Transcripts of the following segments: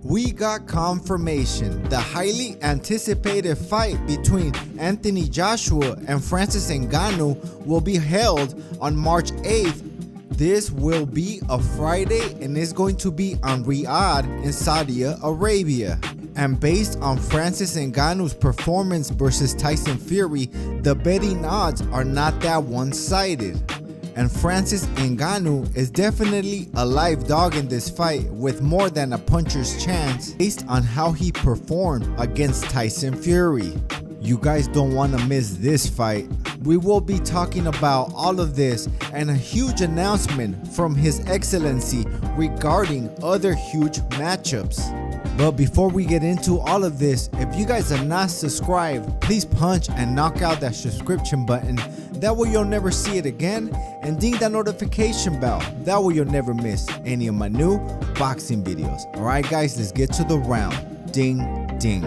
We got confirmation. The highly anticipated fight between Anthony Joshua and Francis Ngannou will be held on March 8th. This will be a Friday and is going to be on Riyadh in Saudi Arabia. And based on Francis Ngannou's performance versus Tyson Fury, the betting odds are not that one-sided. And Francis Ngannou is definitely a live dog in this fight with more than a puncher's chance based on how he performed against Tyson Fury. You guys don't want to miss this fight. We will be talking about all of this and a huge announcement from His Excellency regarding other huge matchups. But before we get into all of this, if you guys are not subscribed, please punch and knock out that subscription button. That way you'll never see it again, and ding that notification bell. That way you'll never miss any of my new boxing videos. Alright guys, let's get to the round. Ding, ding.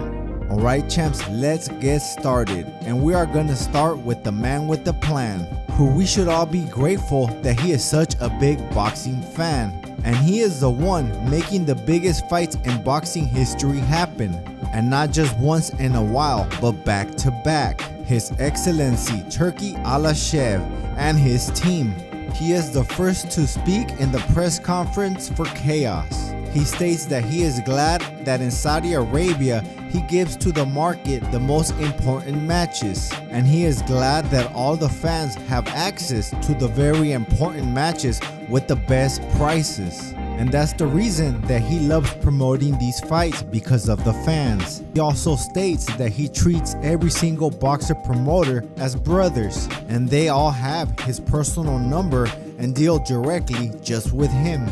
Alright champs, let's get started. And we are gonna start with the man with the plan, who we should all be grateful that he is such a big boxing fan. And he is the one making the biggest fights in boxing history happen. And not just once in a while, but back to back. His Excellency Turki Alashev and his team. He is the first to speak in the press conference for Chaos. He states that he is glad that in Saudi Arabia he gives to the market the most important matches, and he is glad that all the fans have access to the very important matches with the best prices. And that's the reason that he loves promoting these fights, because of the fans. He also states that he treats every single boxer promoter as brothers, and they all have his personal number and deal directly just with him.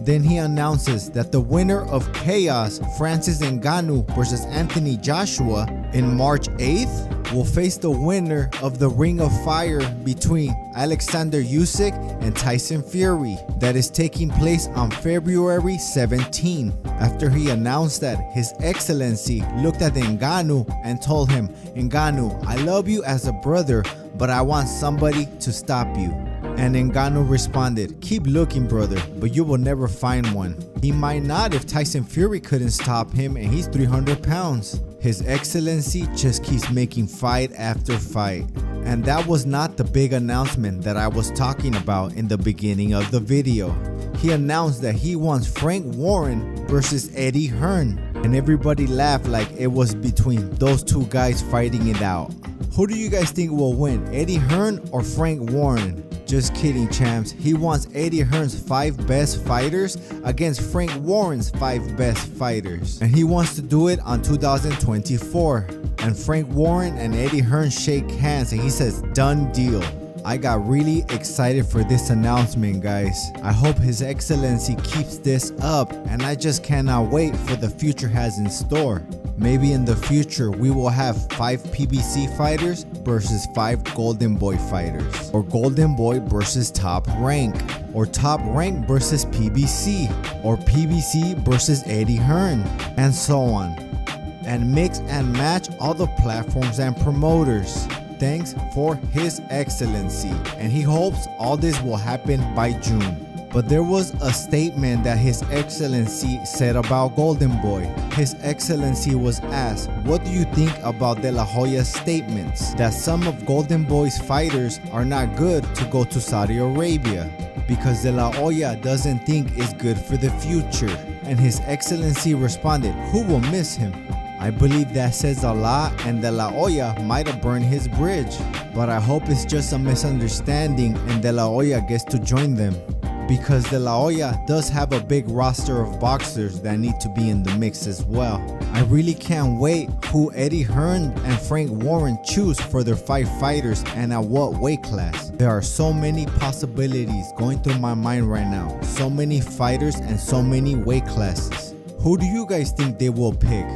Then he announces that the winner of Chaos, Francis Ngannou versus Anthony Joshua, in March 8th, will face the winner of the Ring of Fire between Alexander Usyk and Tyson Fury, that is taking place on February 17. After he announced that, His Excellency looked at Ngannou and told him, "Ngannou, I love you as a brother, but I want somebody to stop you." And Ngannou responded, "Keep looking, brother, but you will never find one." He might not if Tyson Fury couldn't stop him, and he's 300 pounds. His Excellency just keeps making fight after fight. And that was not the big announcement that I was talking about in the beginning of the video. He announced that he wants Frank Warren versus Eddie Hearn. And everybody laughed like it was between those two guys fighting it out. Who do you guys think will win, Eddie Hearn or Frank Warren? Just kidding champs, he wants Eddie Hearn's 5 best fighters against Frank Warren's 5 best fighters. And he wants to do it on 2024. And Frank Warren and Eddie Hearn shake hands and he says, "Done deal." I got really excited for this announcement, guys. I hope His Excellency keeps this up, and I just cannot wait for the future has in store. Maybe in the future we will have 5 PBC fighters versus 5 Golden Boy fighters, or Golden Boy versus Top Rank, or Top Rank versus PBC, or PBC versus Eddie Hearn, and so on. And mix and match all the platforms and promoters. Thanks for His Excellency, and he hopes all this will happen by June. But there was a statement that His Excellency said about Golden Boy. His Excellency was asked, "What do you think about De La Hoya's statements that some of Golden Boy's fighters are not good to go to Saudi Arabia because De La Hoya doesn't think it's good for the future?" And His Excellency responded, "Who will miss him?" I believe that says a lot, and De La Hoya might have burned his bridge. But I hope it's just a misunderstanding and De La Hoya gets to join them, because De La Hoya does have a big roster of boxers that need to be in the mix as well. I really can't wait who Eddie Hearn and Frank Warren choose for their 5 fighters and at what weight class. There are so many possibilities going through my mind right now. So many fighters and so many weight classes. Who do you guys think they will pick?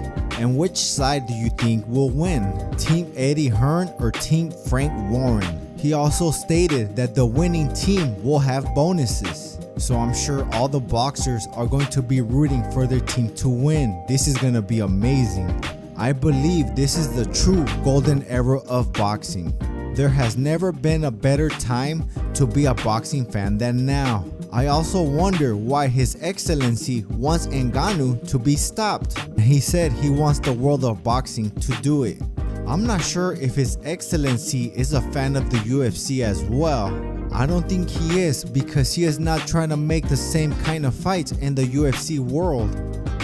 And which side do you think will win? Team Eddie Hearn or Team Frank Warren? He also stated that the winning team will have bonuses. So I'm sure all the boxers are going to be rooting for their team to win. This is going to be amazing. I believe this is the true golden era of boxing. There has never been a better time to be a boxing fan than now. I also wonder why His Excellency wants Ngannou to be stopped. He said he wants the world of boxing to do it. I'm not sure if His Excellency is a fan of the UFC as well. I don't think he is, because he is not trying to make the same kind of fights in the UFC world.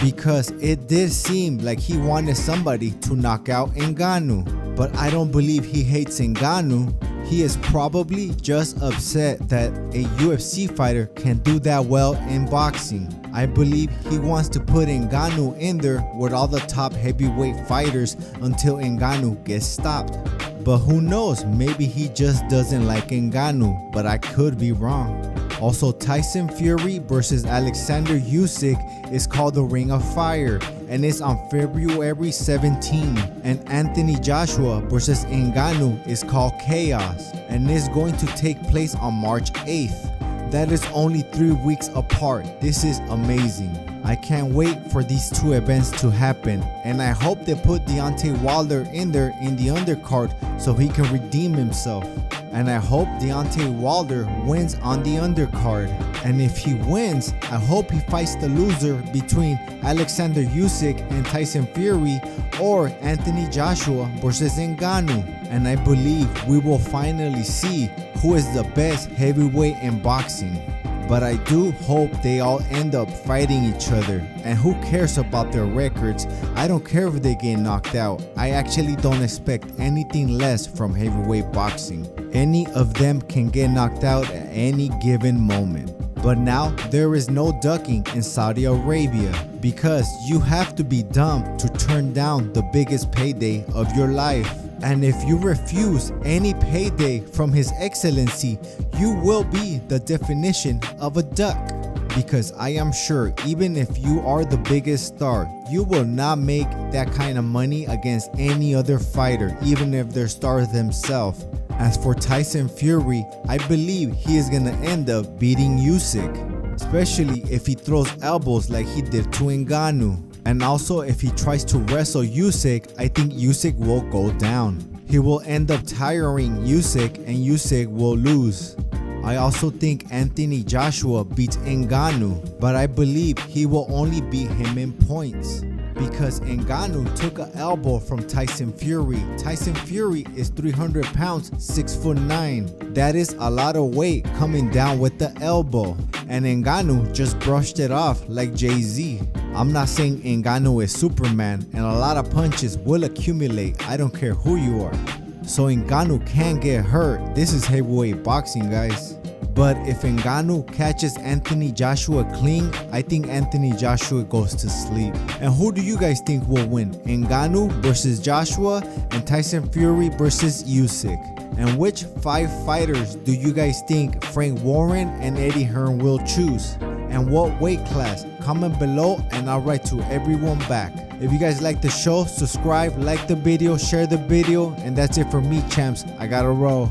Because it did seem like he wanted somebody to knock out Ngannou. But I don't believe he hates Ngannou. He is probably just upset that a UFC fighter can do that well in boxing. I believe he wants to put Ngannou in there with all the top heavyweight fighters until Ngannou gets stopped. But who knows, maybe he just doesn't like Ngannou, but I could be wrong. Also, Tyson Fury versus Alexander USYK is called the Ring of Fire, and it's on February 17. And Anthony Joshua versus Ngannou is called Chaos, and is going to take place on March 8th. That is only 3 weeks apart. This is amazing. I can't wait for these two events to happen, and I hope they put Deontay Wilder in there in the undercard so he can redeem himself. And I hope Deontay Wilder wins on the undercard. And if he wins, I hope he fights the loser between Alexander USYK and Tyson Fury, or Anthony Joshua versus Ngannou. And I believe we will finally see who is the best heavyweight in boxing. But I do hope they all end up fighting each other. And who cares about their records? I don't care if they get knocked out. I actually don't expect anything less from heavyweight boxing. Any of them can get knocked out at any given moment. But now there is no ducking in Saudi Arabia, because you have to be dumb to turn down the biggest payday of your life. And if you refuse any payday from His Excellency, you will be the definition of a duck. Because I am sure even if you are the biggest star, you will not make that kind of money against any other fighter, even if they're stars themselves. As for Tyson Fury, I believe he is going to end up beating USYK, especially if he throws elbows like he did to Ngannou. And also, if he tries to wrestle USYK, I think USYK will go down. He will end up tiring USYK, and USYK will lose. I also think Anthony Joshua beats Ngannou, but I believe he will only beat him in points, because Ngannou took an elbow from Tyson Fury. Tyson Fury is 300 pounds, 6'9". That is a lot of weight coming down with the elbow. And Ngannou just brushed it off like Jay-Z. I'm not saying Ngannou is Superman, and a lot of punches will accumulate. I don't care who you are. So Ngannou can get hurt. This is heavyweight boxing, guys. But if Ngannou catches Anthony Joshua clean, I think Anthony Joshua goes to sleep. And who do you guys think will win? Ngannou versus Joshua, and Tyson Fury versus USYK? And which 5 fighters do you guys think Frank Warren and Eddie Hearn will choose? And what weight class? Comment below and I'll write to everyone back. If you guys like the show, subscribe, like the video, share the video, and that's it for me, champs. I gotta roll.